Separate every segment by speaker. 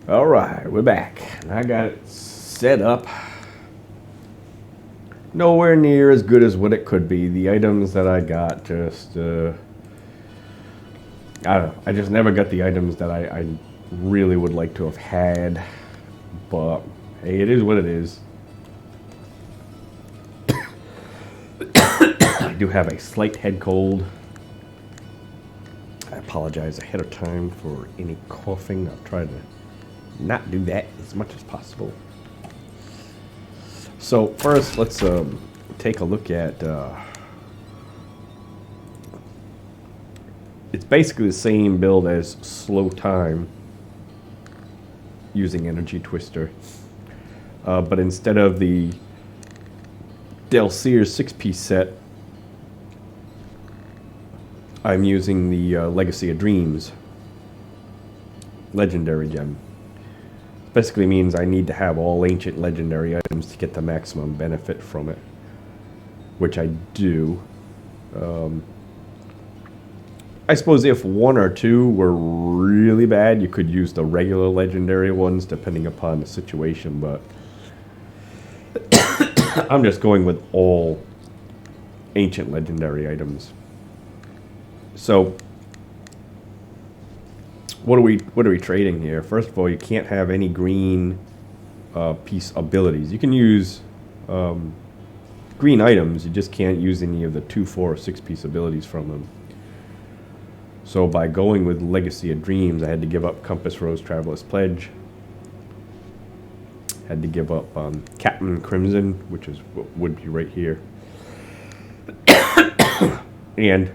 Speaker 1: Alright, we're back. I got it set up. Nowhere near as good as what it could be. The items that I got just, I don't know. I just never got the items that I really would like to have had. But, hey, it is what it is. I do have a slight head cold. I apologize ahead of time for any coughing. I'll try to not do that as much as possible. So first, let's take a look at. It's basically the same build as Slow Time using Energy Twister, but instead of the Del Sears 6-piece set, I'm using the Legacy of Dreams Legendary Gem. Basically means I need to have all ancient legendary items to get the maximum benefit from it, which I do. I suppose if one or two were really bad, you could use the regular legendary ones depending upon the situation, but I'm just going with all ancient legendary items. So what are we trading here? First of all, you can't have any green piece abilities. You can use green items. You just can't use any of the 2, 4, or 6 piece abilities from them. So by going with Legacy of Dreams, I had to give up Compass Rose Traveler's Pledge. Had to give up Captain Crimson, which is what would be right here, and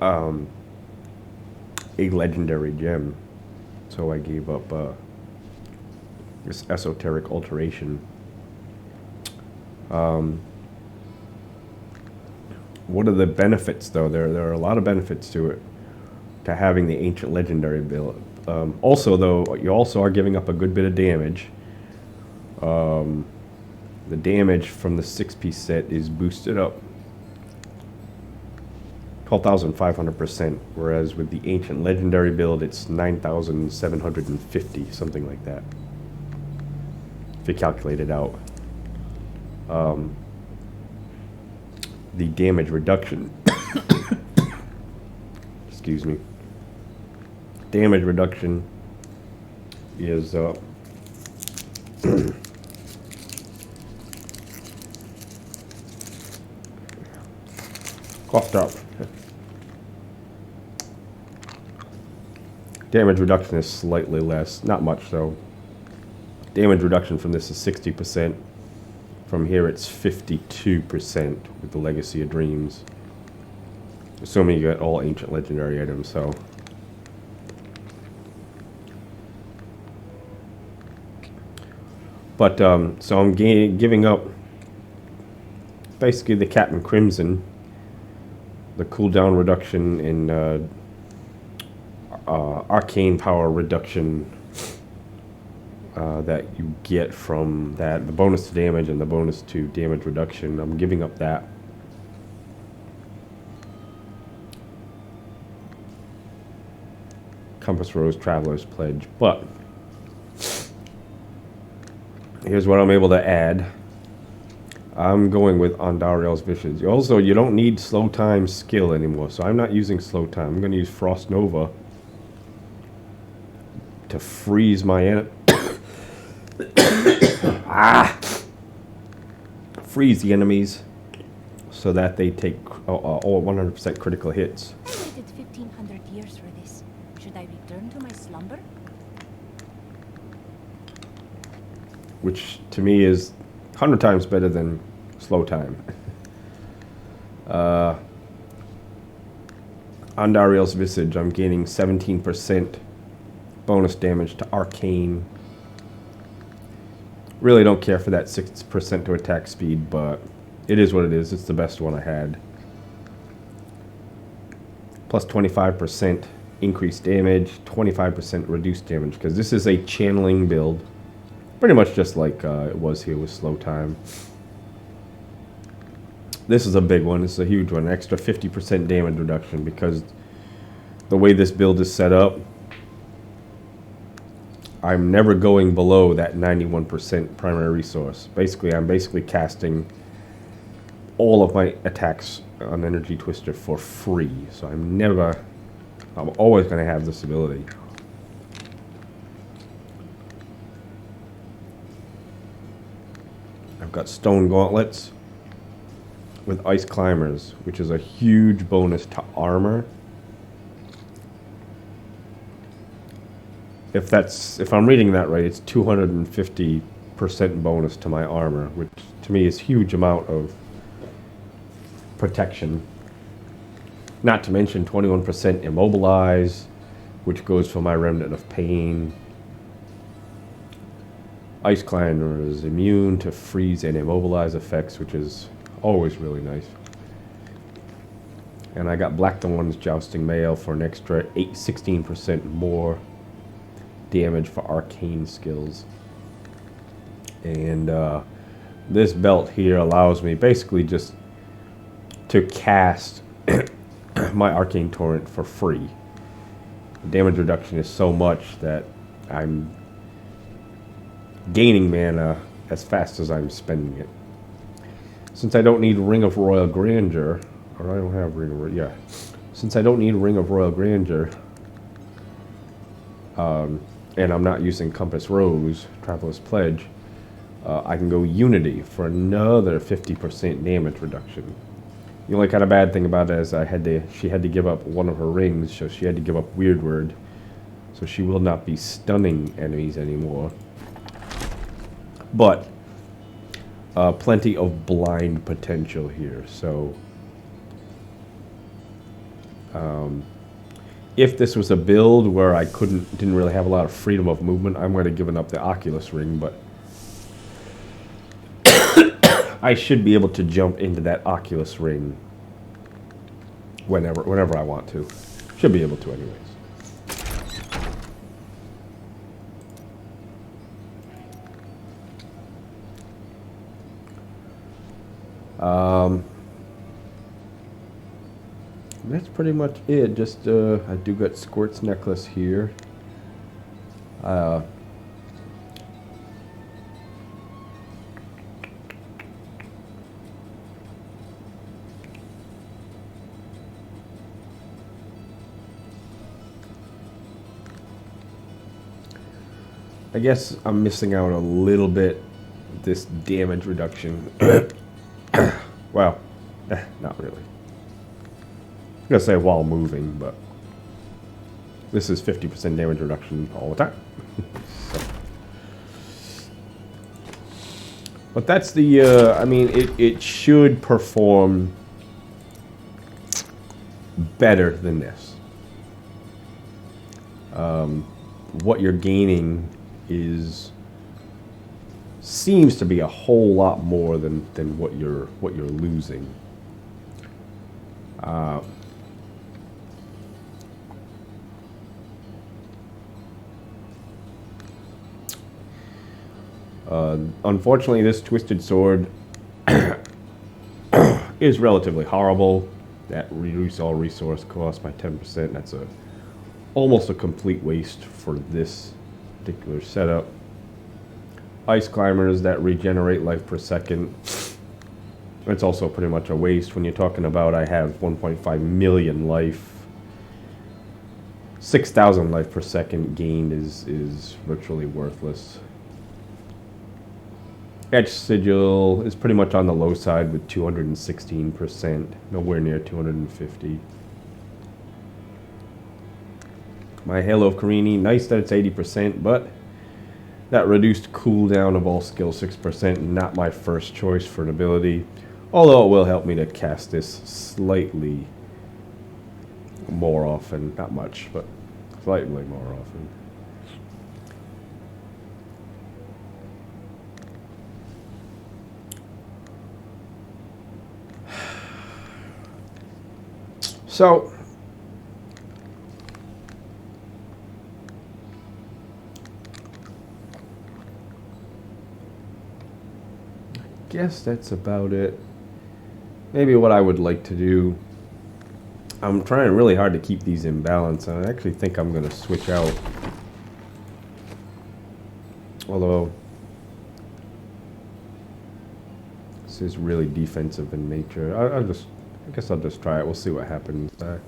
Speaker 1: a legendary gem. So I gave up this Esoteric Alteration. What are the benefits, though? There are a lot of benefits to it, to having the ancient legendary build. Also, though, you also are giving up a good bit of damage. The damage from the 6-piece set is boosted up 12,500%, whereas with the ancient legendary build, it's 9,750, something like that, if you calculate it out. The damage reduction, excuse me, damage reduction is coughed up. Damage reduction is slightly less, not much though. Damage reduction from this is 60%. From here it's 52% with the Legacy of Dreams. Assuming you get all ancient legendary items, so. But, so I'm giving up basically the Captain Crimson, the cooldown reduction in arcane power reduction that you get from that, the bonus to damage and the bonus to damage reduction. I'm giving up that. Compass Rose Traveler's Pledge. But here's what I'm able to add. I'm going with Andariel's Visage. Also, you don't need Slow Time skill anymore, so I'm not using Slow Time. I'm going to use Frost Nova to freeze my freeze the enemies so that they take all 100% critical hits.
Speaker 2: I waited 1,500 years for this. Should I return to my slumber?
Speaker 1: Which to me is 100 times better than Slow Time. Andariel's Visage, I'm gaining 17% bonus damage to Arcane. Really don't care for that 6% to attack speed, but it is what it is. It's the best one I had. Plus 25% increased damage, 25% reduced damage, because this is a channeling build. Pretty much just like it was here with Slow Time. This is a big one. This is a huge one. Extra 50% damage reduction, because the way this build is set up, I'm never going below that 91% primary resource. Basically, I'm basically casting all of my attacks on Energy Twister for free. So I'm always going to have this ability. I've got Stone Gauntlets with Ice Climbers, which is a huge bonus to armor. If I'm reading that right, it's 250% bonus to my armor, which to me is a huge amount of protection. Not to mention 21% Immobilize, which goes for my Remnant of Pain. Ice Climber is immune to freeze and immobilize effects, which is always really nice. And I got Black Thorn's Jousting Mail for an extra 16% more damage for arcane skills. And this belt here allows me basically just to cast my Arcane Torrent for free. The damage reduction is so much that I'm gaining mana as fast as I'm spending it. Since I don't need Ring of Royal Grandeur, or I don't have Ring of yeah. Since I don't need Ring of Royal Grandeur, and I'm not using Compass Rose, Traveler's Pledge, I can go Unity for another 50% damage reduction. The only kind of bad thing about it is she had to give up one of her rings, so she had to give up Weird Word, so she will not be stunning enemies anymore. But plenty of blind potential here. So if this was a build where I didn't really have a lot of freedom of movement, I might have given up the Oculus Ring, but I should be able to jump into that Oculus Ring whenever I want to. Should be able to anyways. That's pretty much it. Just I do got Squirt's necklace here. I guess I'm missing out a little bit this damage reduction. Well, not really. I'm gonna say while moving, but this is 50% damage reduction all the time. So. But that's the, I mean, it should perform better than this. What you're gaining seems to be a whole lot more than what you're losing. Unfortunately, this Twisted Sword is relatively horrible. That reduce all resource cost by 10%. That's almost a complete waste for this particular setup. Ice Climbers that regenerate life per second. It's also pretty much a waste when you're talking about I have 1.5 million life. 6,000 life per second gained is virtually worthless. Etch Sigil is pretty much on the low side with 216%, nowhere near 250. My Halo of Karini, nice that it's 80%, but that reduced cooldown of all skills 6%, not my first choice for an ability. Although it will help me to cast this slightly more often, not much, but slightly more often. So, I guess that's about it. Maybe what I would like to do, I'm trying really hard to keep these in balance, and I actually think I'm going to switch out Although this is really defensive in nature. I guess I'll just try it. We'll see what happens. I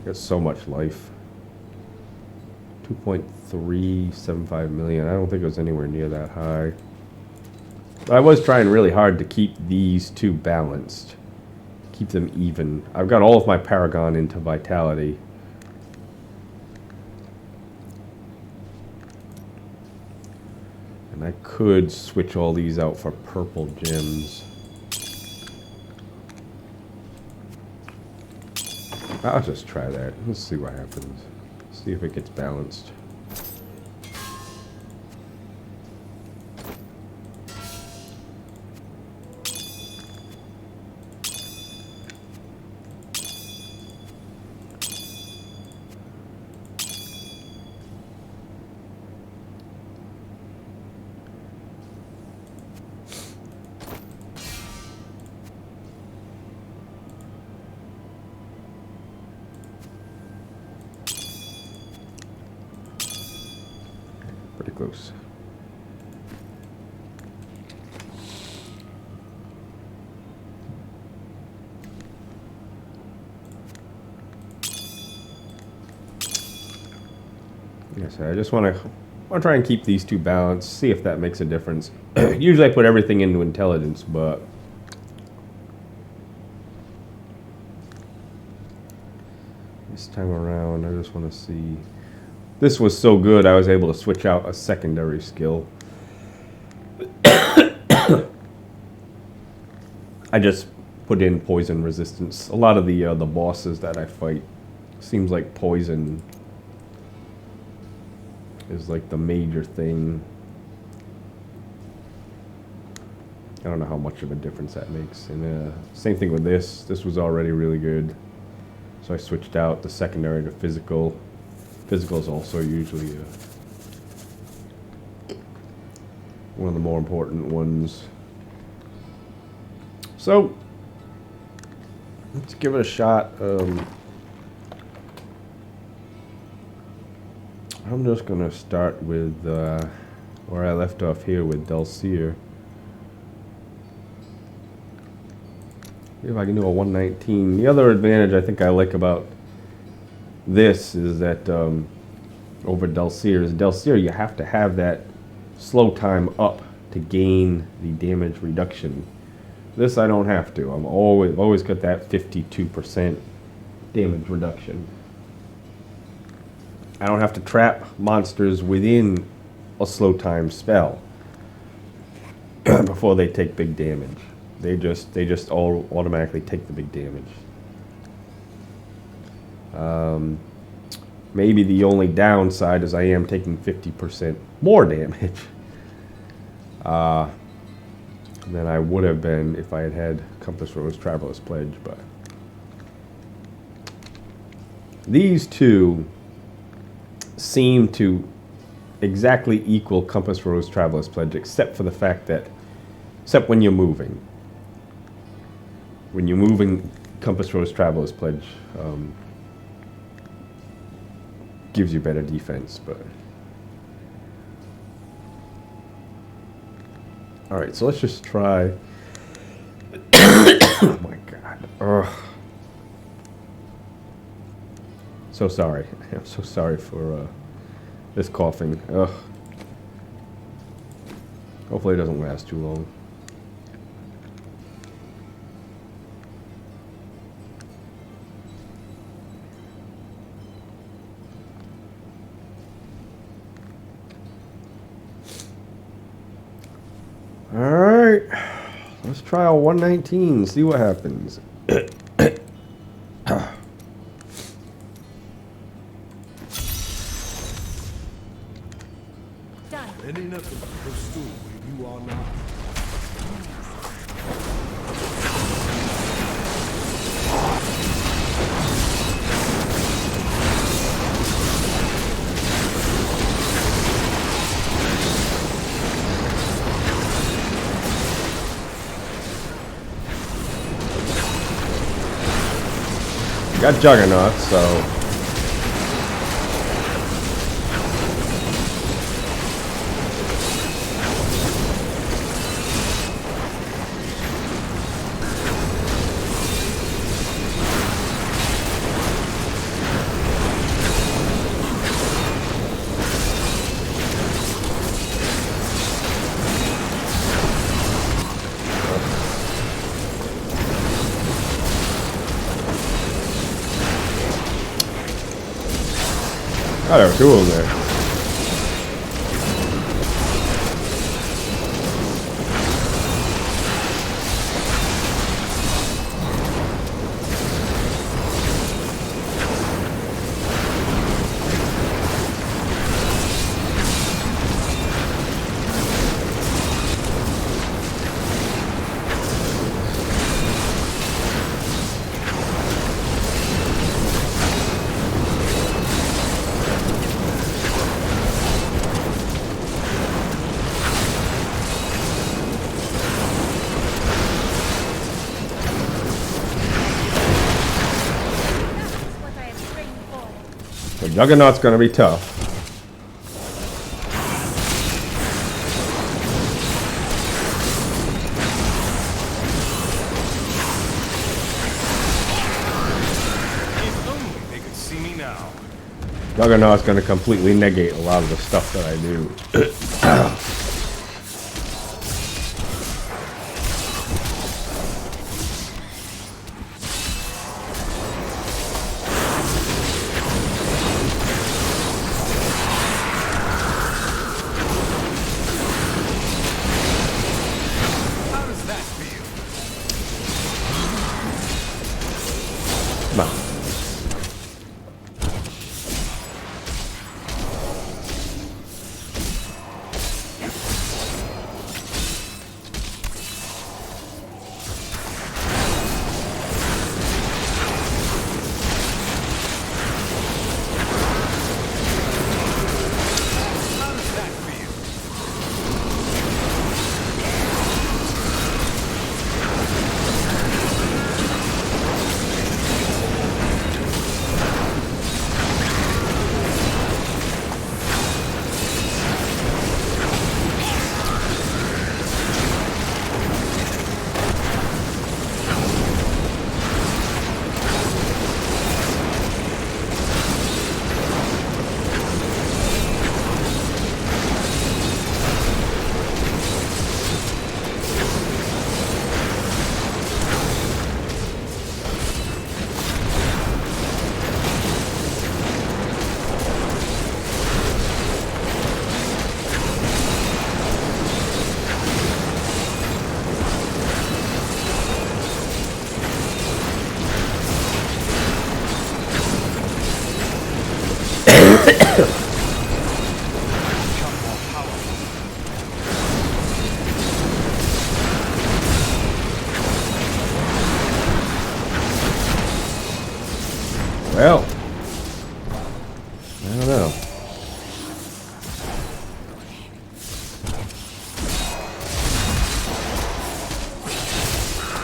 Speaker 1: got so much life. 2.375 million. I don't think it was anywhere near that high. But I was trying really hard to keep these two balanced. Keep them even. I've got all of my Paragon into Vitality. And I could switch all these out for purple gems. I'll just try that. Let's see what happens. See if it gets balanced. Pretty close. Yes, I just want to try and keep these two balanced, see if that makes a difference. Usually I put everything into intelligence, but this time around I just want to see. This was so good, I was able to switch out a secondary skill. I just put in poison resistance. A lot of the bosses that I fight seems like poison is like the major thing. I don't know how much of a difference that makes. And same thing with this. This was already really good, so I switched out the secondary to physical. Physical is also usually one of the more important ones. So let's give it a shot. I'm just gonna start with where I left off here with Delcere. See if I can do a 119. The other advantage I think I like about this is that over Delcere you have to have that slow time up to gain the damage reduction. This I don't have to. I'm always got that 52% damage reduction. I don't have to trap monsters within a slow time spell before they take big damage. They just all automatically take the big damage. Maybe the only downside is I am taking 50% more damage than I would have been if I had had Compass Rose Traveler's Pledge. But these two seem to exactly equal Compass Rose Traveler's Pledge, except for the fact that, except when you're moving. When you're moving, Compass Rose Traveler's Pledge gives you better defense, but all right, so let's just try. Oh my god. Ugh. So sorry. I'm so sorry for this coughing. Ugh. Hopefully it doesn't last too long. Alright, let's try a 119, see what happens.
Speaker 3: It ain't nothing but her stool where you are now.
Speaker 1: Got Juggernaut, so Oh, there were two of them there.
Speaker 2: That's what I am praying for.
Speaker 1: The Juggernaut's gonna be tough.
Speaker 4: If only they could see me now.
Speaker 1: Juggernaut's gonna completely negate a lot of the stuff that I do.
Speaker 4: How does that feel?
Speaker 1: Come on.
Speaker 4: How does that feel? Become more powerful.
Speaker 1: Well, I don't know.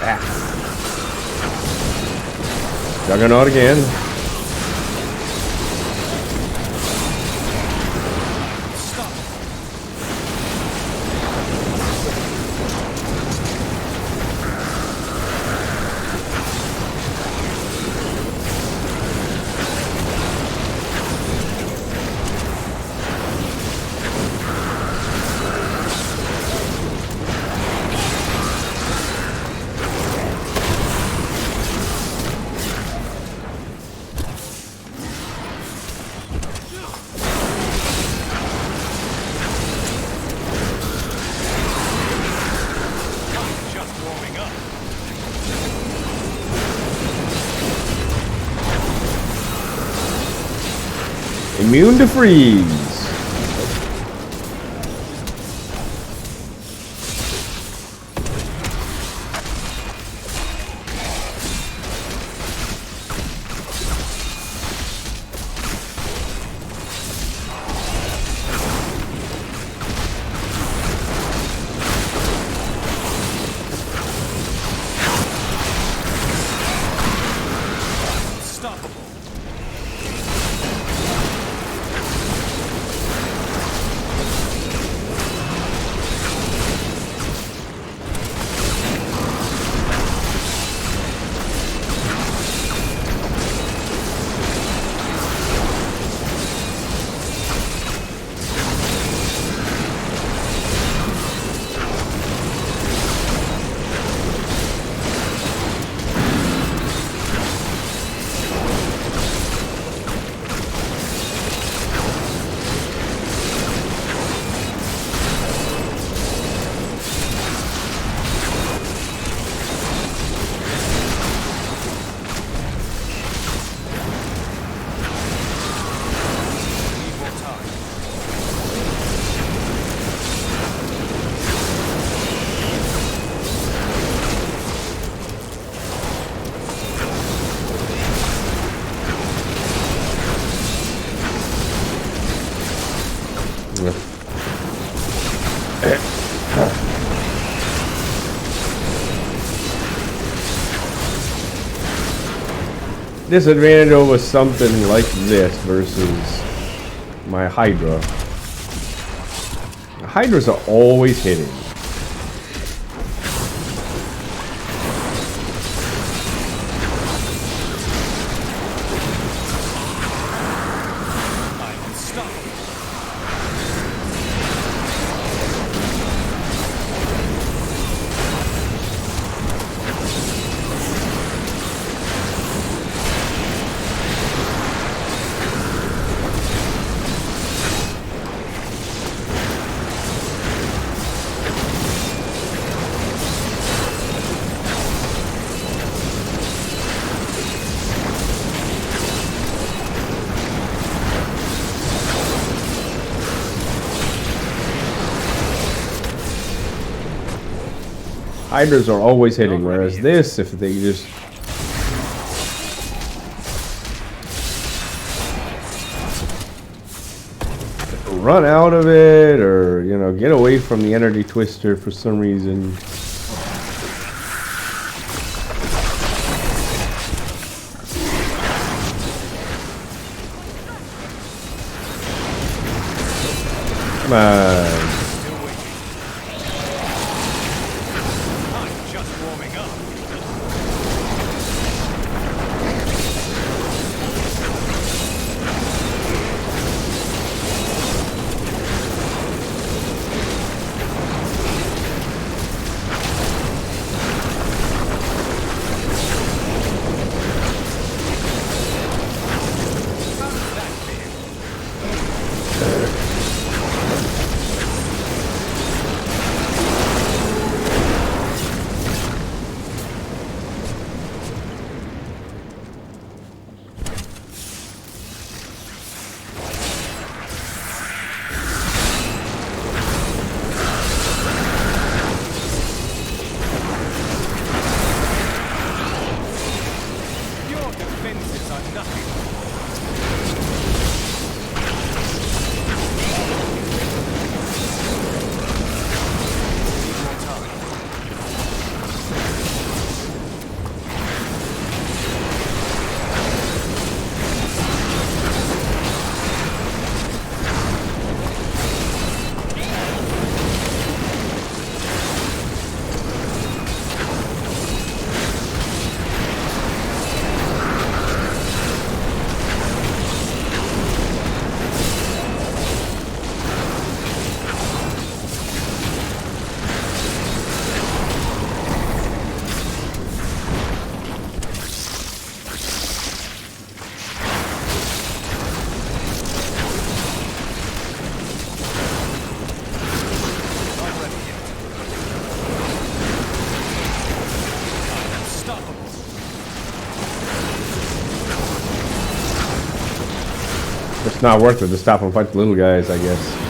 Speaker 1: Ah. Juggernaut again.
Speaker 4: Stop. I'm just warming up.
Speaker 1: Immune to freeze.
Speaker 4: Unstoppable.
Speaker 1: disadvantage over something like this versus my Hydra. Hydras are always hitting. Hydras are always hitting, whereas this, if they just run out of it, or you know, get away from the energy twister for some reason. Come on. It's not worth it to stop and fight the little guys, I guess.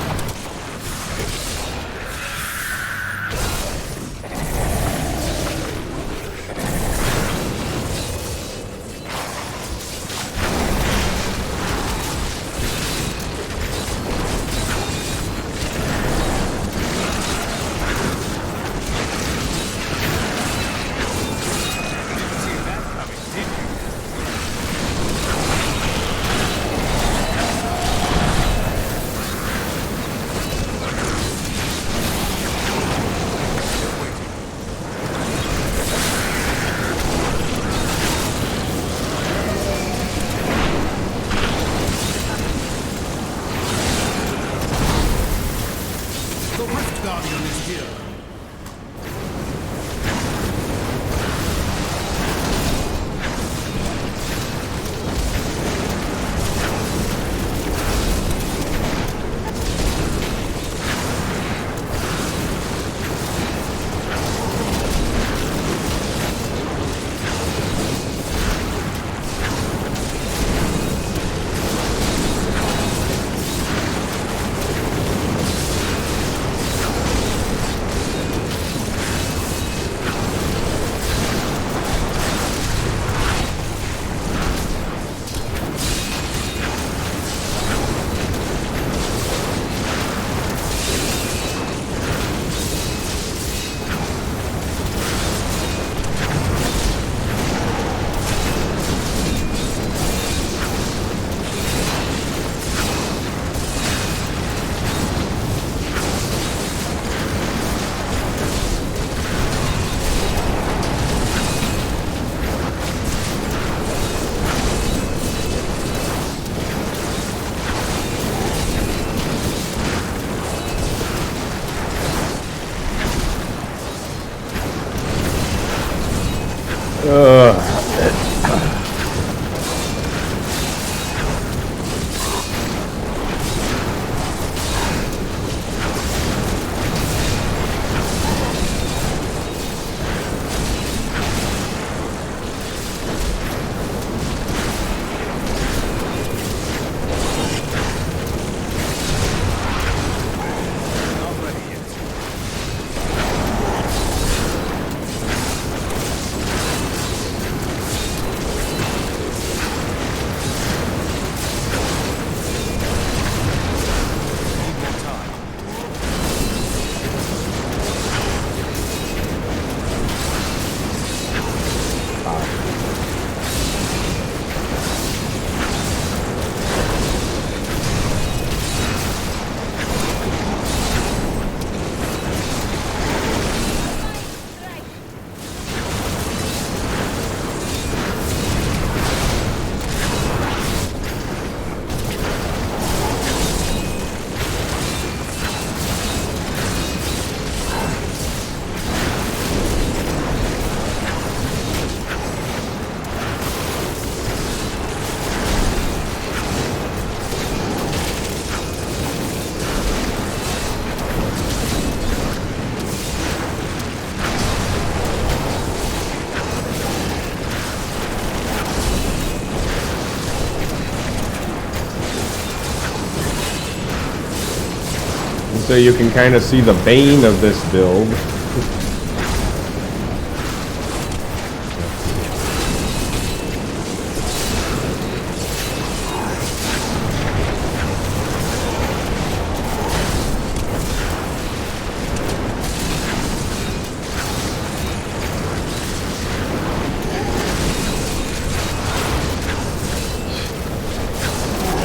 Speaker 1: So you can kind of see the bane of this build.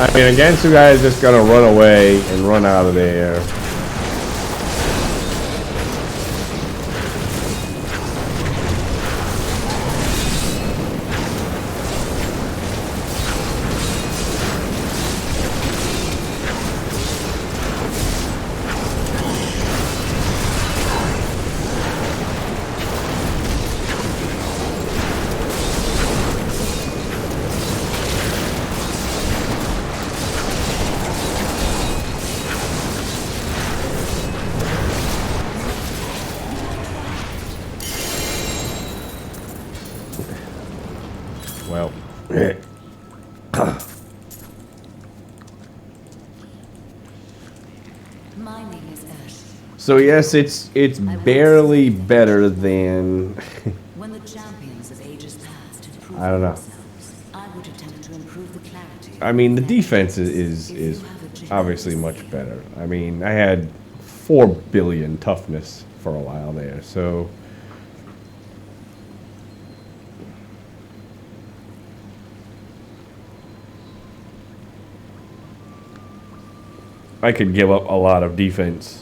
Speaker 1: I mean, against you guys just gonna run away and run out of there. Well,
Speaker 5: My name is Ash.
Speaker 1: so yes, it's barely better than.
Speaker 5: When the champions of ages past had proven
Speaker 1: I don't know.
Speaker 5: themselves, I would attempt to improve the clarity.
Speaker 1: I mean, the defense is obviously much better. I mean, I had 4 billion toughness for a while there, so. I could give up a lot of defense.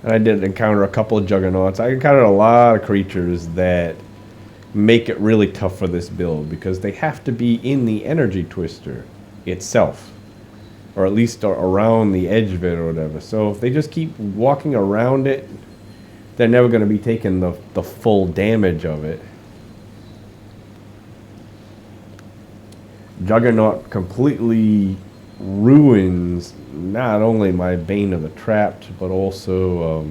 Speaker 1: And I did encounter a couple of juggernauts. I encountered a lot of creatures that make it really tough for this build because they have to be in the energy twister itself, or at least around the edge of it or whatever. So if they just keep walking around it, they're never going to be taking the full damage of it. Juggernaut completely ruins not only my Bane of the Trapped, but also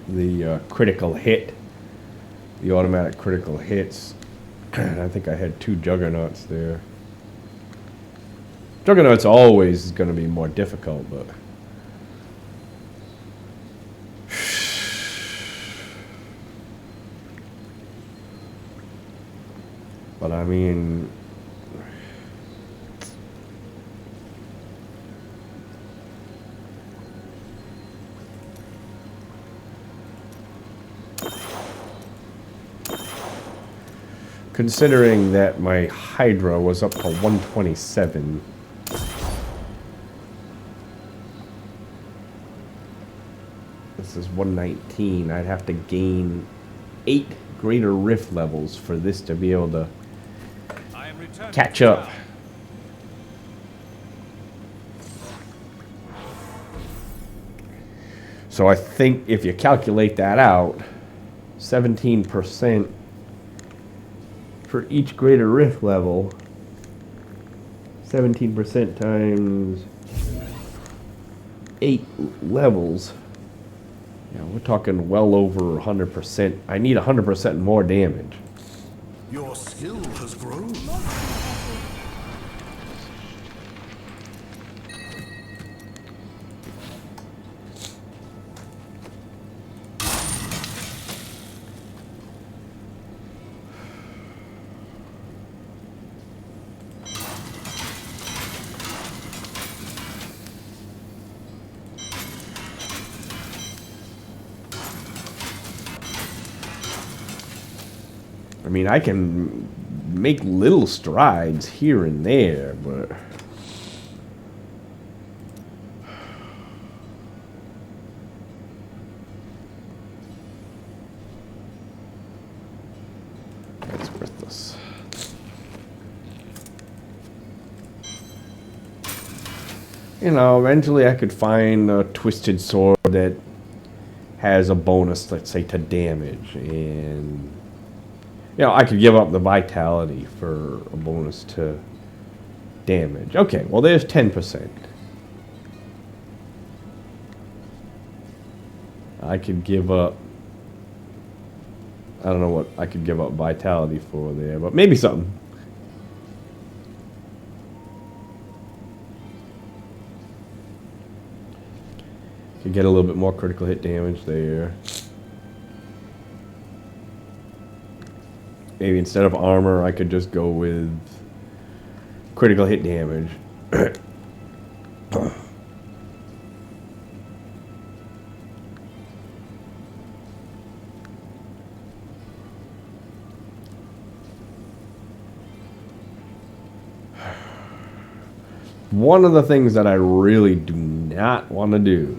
Speaker 1: the critical hit, the automatic critical hits. I think I had 2 Juggernauts there. Juggernaut's always going to be more difficult, but I mean, considering that my Hydra was up to 127. This is 119. I'd have to gain 8 greater rift levels for this to be able to catch up. So I think if you calculate that out, 17% for each greater rift level, 17% times 8 levels. Yeah, we're talking well over 100%. I need 100% more damage.
Speaker 3: Your skill has grown.
Speaker 1: I mean, I can make little strides here and there, but that's worthless. You know, eventually I could find a twisted sword that has a bonus, let's say, to damage, and I could give up the vitality for a bonus to damage. Okay, well, there's 10%. I could give up, I don't know what I could give up vitality for there, but maybe something. Could get a little bit more critical hit damage there. Maybe instead of armor, I could just go with critical hit damage. One of the things that I really do not want to do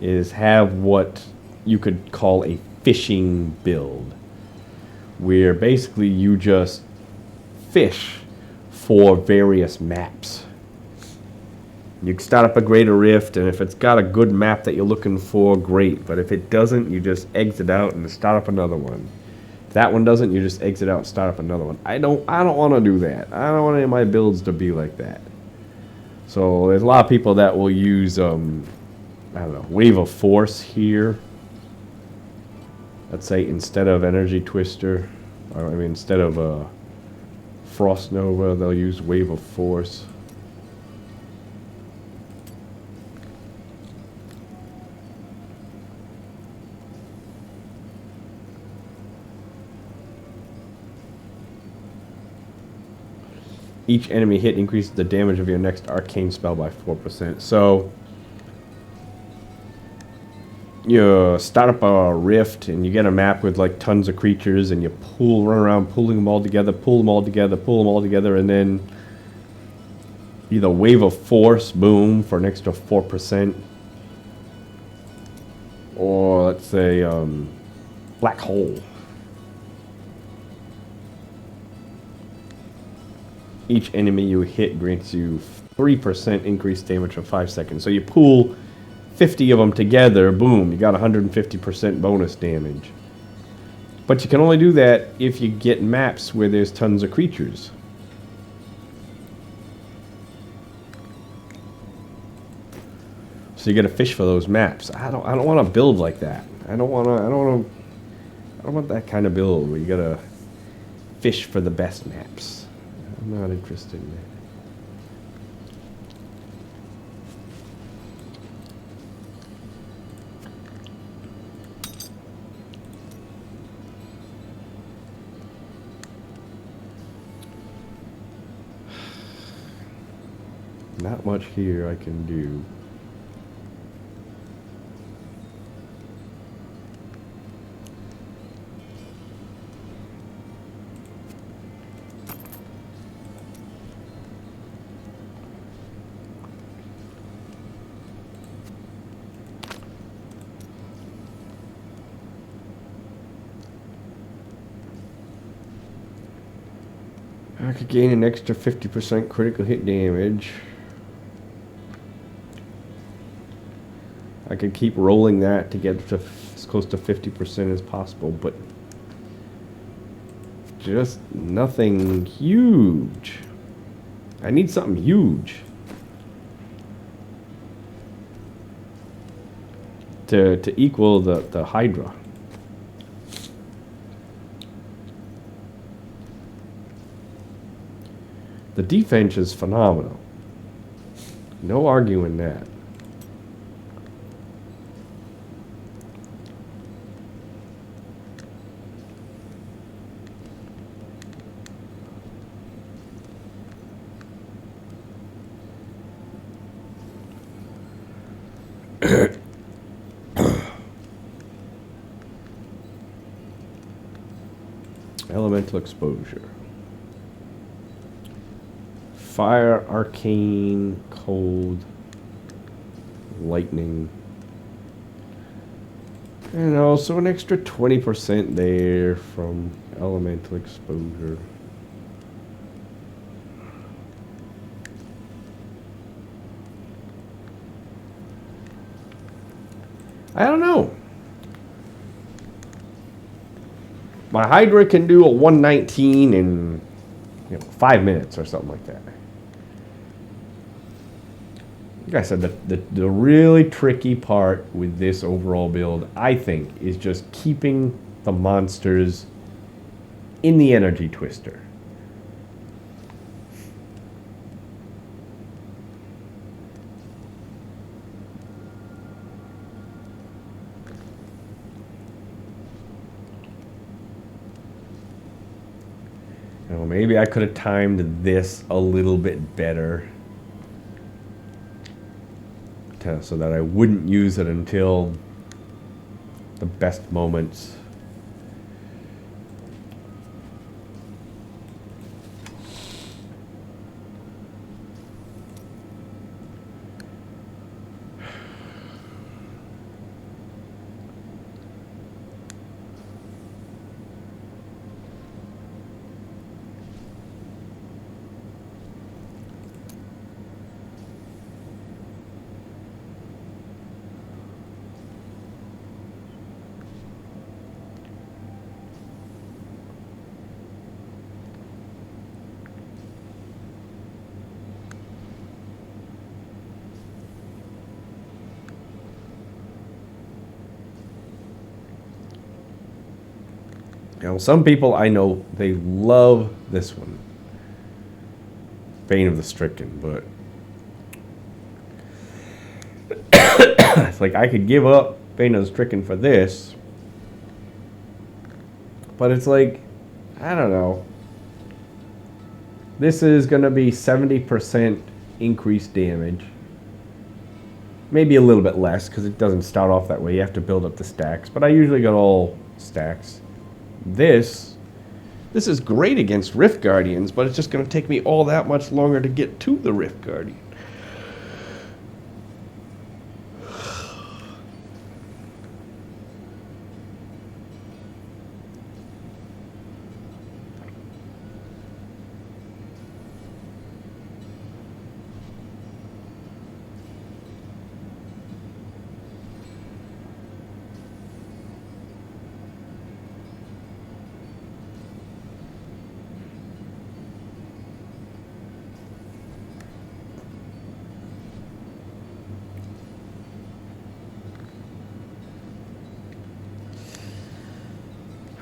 Speaker 1: is have what you could call a fishing build, where basically you just fish for various maps. You can start up a greater rift, and if it's got a good map that you're looking for, great. But if it doesn't, you just exit out and start up another one. If that one doesn't, you just exit out and start up another one. I don't want to do that. I don't want any of my builds to be like that. So there's a lot of people that will use I don't know, Wave of Force here. Let's say instead of Energy Twister, or I mean instead of Frost Nova, they'll use Wave of Force. Each enemy hit increases the damage of your next arcane spell by 4%. So you start up a rift and you get a map with like tons of creatures, and you run around pulling them all together, pull them all together, and then either Wave of Force, boom, for an extra 4%, or let's say Black Hole. Each enemy you hit grants you 3% increased damage for 5 seconds. So you pool 50 of them together, boom, you got 150% bonus damage. But you can only do that if you get maps where there's tons of creatures. So you got to fish for those maps. I don't want to build like that. I don't want that kind of build where you got to fish for the best maps. I'm not interested in that. Not much here I can do. I could gain an extra 50% critical hit damage. I could keep rolling that to get to as close to 50% as possible, but just nothing huge. I need something huge to equal the Hydra. The defense is phenomenal. No arguing that. Elemental exposure. Fire, arcane, cold, lightning. And also an extra 20% there from elemental exposure. I don't know. My Hydra can do a 119 in 5 minutes or something like that. Like I said, the really tricky part with this overall build, I think, is just keeping the monsters in the energy twister. Maybe I could have timed this a little bit better so that I wouldn't use it until the best moments. Some people I know, they love this one, Bane of the Stricken, but it's like I could give up Bane of the Stricken for this, but it's like, I don't know. This is going to be 70% increased damage. Maybe a little bit less, because it doesn't start off that way. You have to build up the stacks, but I usually got all stacks. This is great against Rift Guardians, but it's just going to take me all that much longer to get to the Rift Guardian.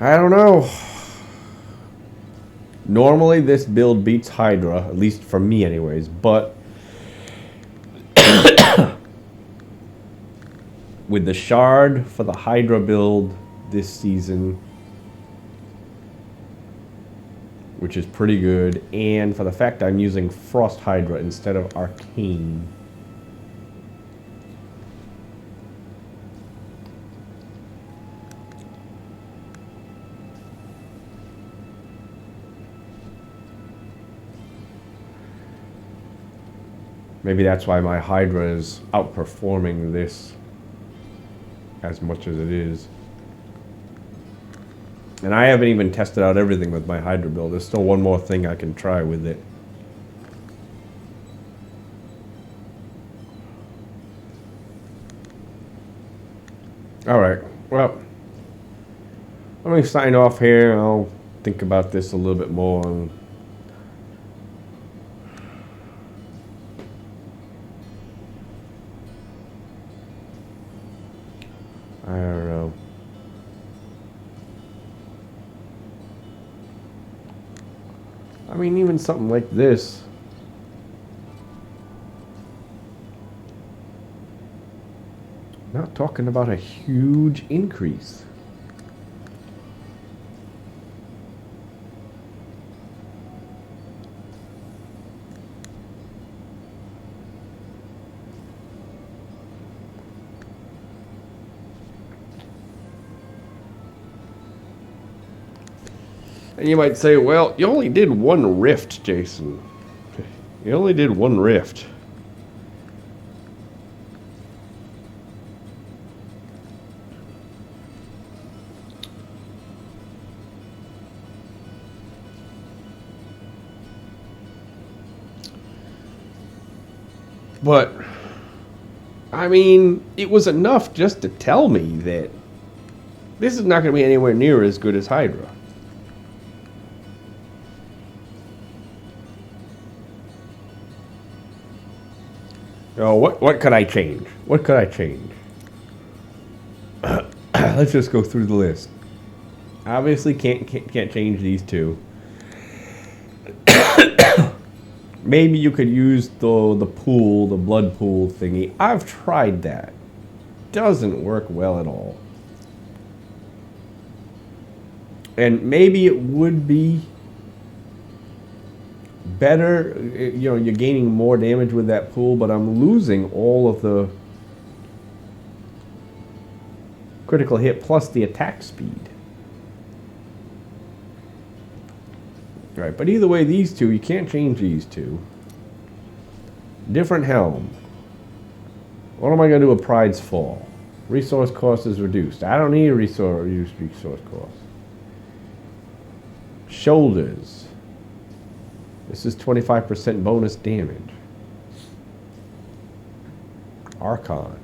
Speaker 1: I don't know. Normally this build beats Hydra, at least for me anyways, but with the Shard for the Hydra build this season, which is pretty good, and for the fact I'm using Frost Hydra instead of Arcane, maybe that's why my Hydra is outperforming this as much as it is. And I haven't even tested out everything with my Hydra build. There's still one more thing I can try with it. Alright, well, let me sign off here. I'll think about this a little bit more. And I don't know. I mean, even something like this. Not talking about a huge increase. And you might say, well, you only did one rift, Jason. You only did one rift. But, I mean, it was enough just to tell me that this is not going to be anywhere near as good as Hydra. Oh, what could I change? What could I change? Let's just go through the list. Obviously, can't change these two. Maybe you could use the pool, the blood pool thingy. I've tried that. Doesn't work well at all. And maybe it would be better, you know, you're gaining more damage with that pool, but I'm losing all of the critical hit plus the attack speed. Right, but either way, these two, you can't change these two. Different helm. What am I going to do with Pride's Fall? Resource cost is reduced. I don't need a resource cost. Shoulders. This is 25% bonus damage. Archon.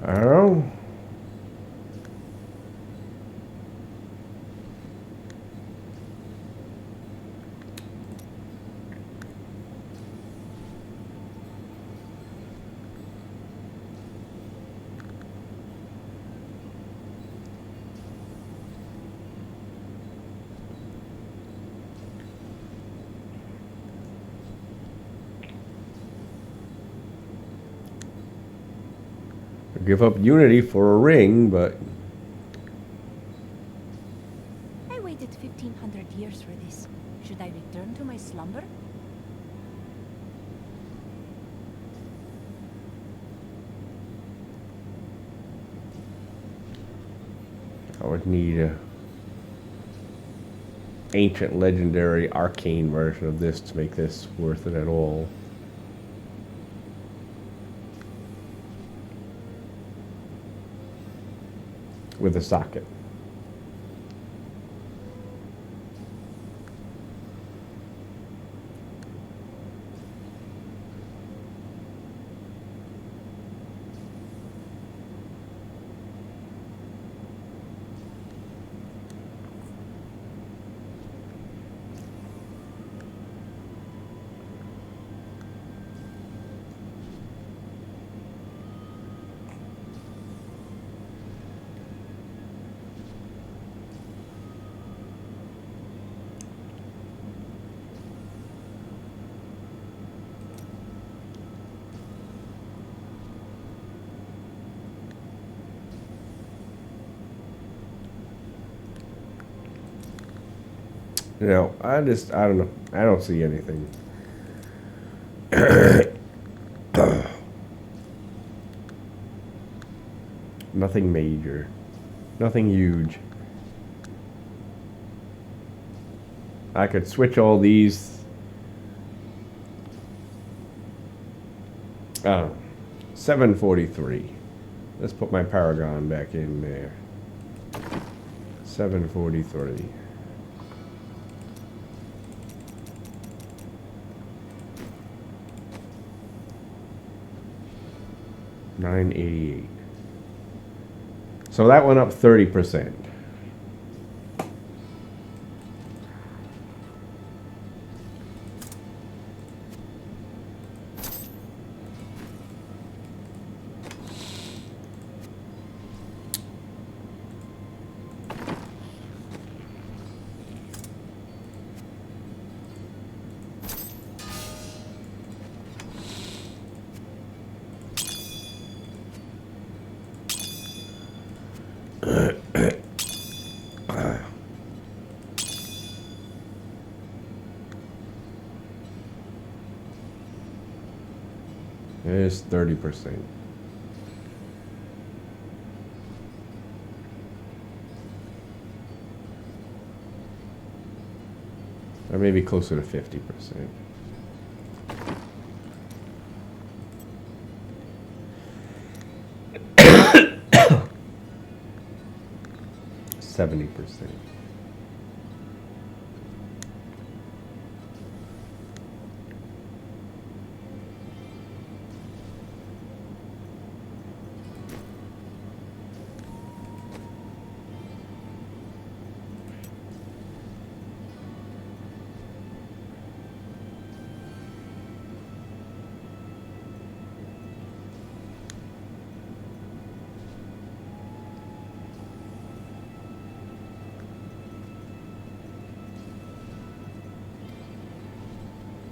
Speaker 1: I don't know. Give up Unity for a ring, but
Speaker 2: I waited 1500 years for this. Should I return to my slumber?
Speaker 1: I would need a ancient, legendary, arcane version of this to make this worth it at all. With a socket. You know, I don't know. I don't see anything. Nothing major. Nothing huge. I could switch all these. Oh, 743. Let's put my Paragon back in there. 743. $988. So that went up 30%. It's 30%. . Or maybe closer to 50%. %70.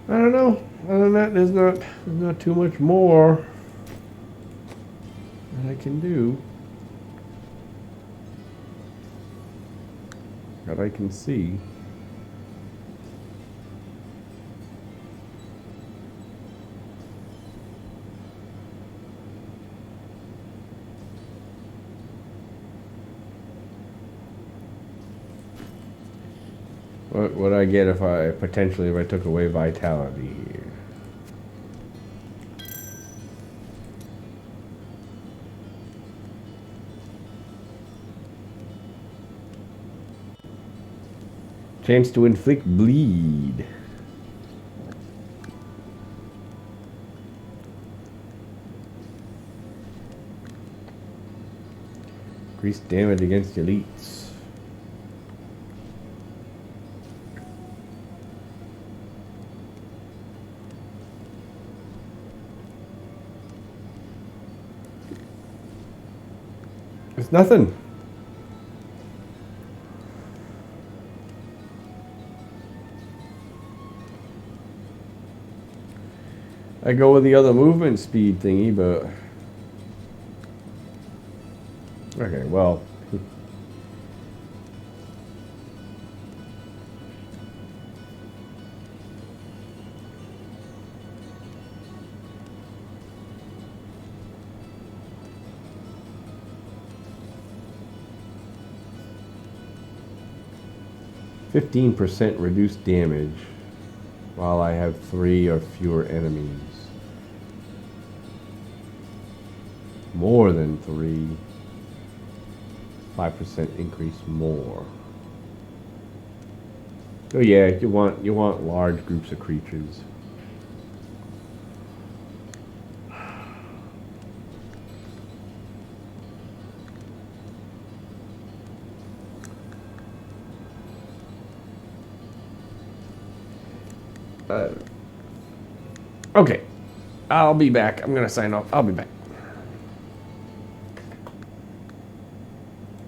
Speaker 1: I don't know. Other than that, there's not too much more that I can do. That I can see. What would I get if I took away vitality here? Chance to inflict bleed. Increased damage against elites. It's nothing. I go with the other movement speed thingy, but... Okay, well... 15% reduced damage while I have 3 or fewer enemies. More than 3. 5% increase more. So yeah, you want large groups of creatures. Okay, I'll be back. I'm gonna sign off. I'll be back.